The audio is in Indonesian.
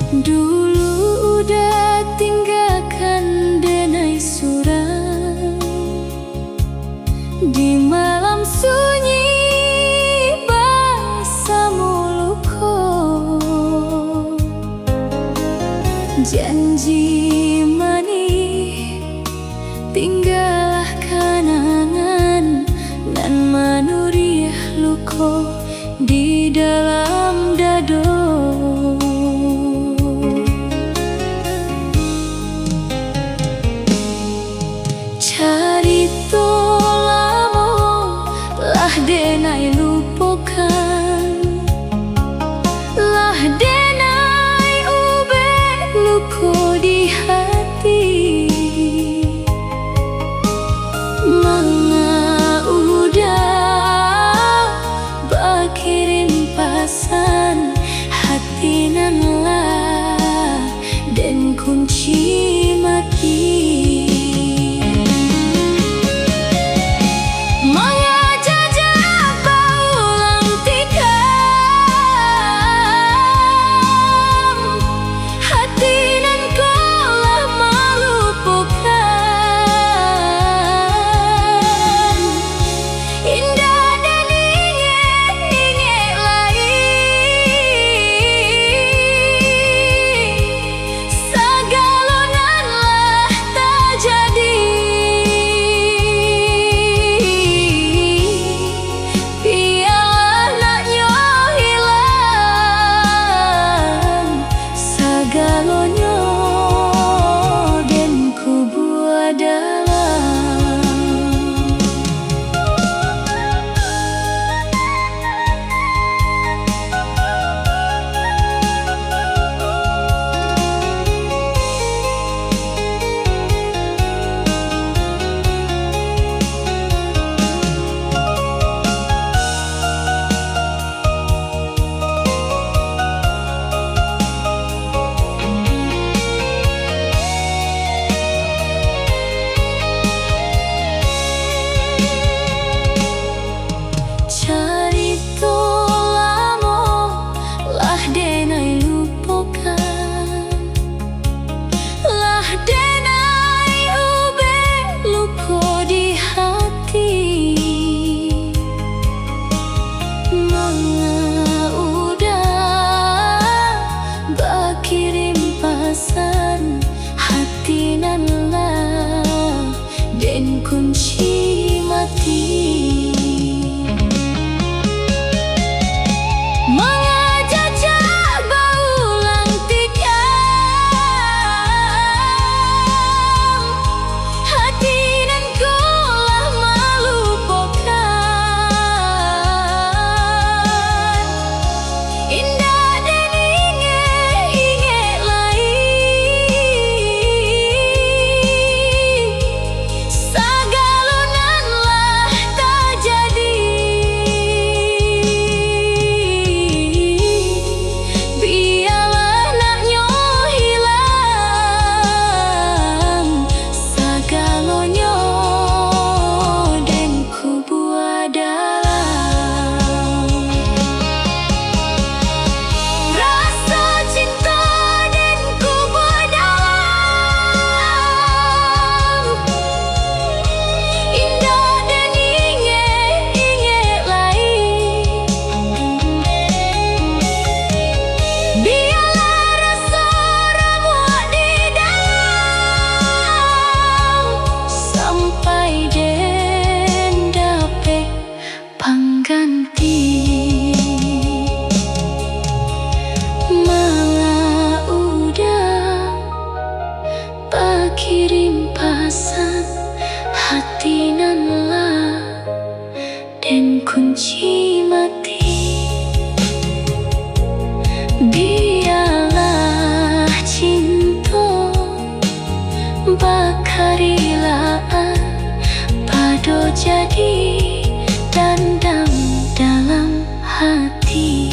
Dulu udah tinggalkan denai surat di malam sunyi basah muluko. Janji manis tinggallah kenangan nan manuriah luko di dalam dado. Carito lamo lah denai lupakan, lah denai ube luko di hati. Manga udah bakirim pasan hati nan lah dan kunci mati. Hati nan lah dan kunci mati. Kirim pasan hati nan lah dan kunci mati. Biarlah cinta bakarilaan pado jadi dandang dalam hati.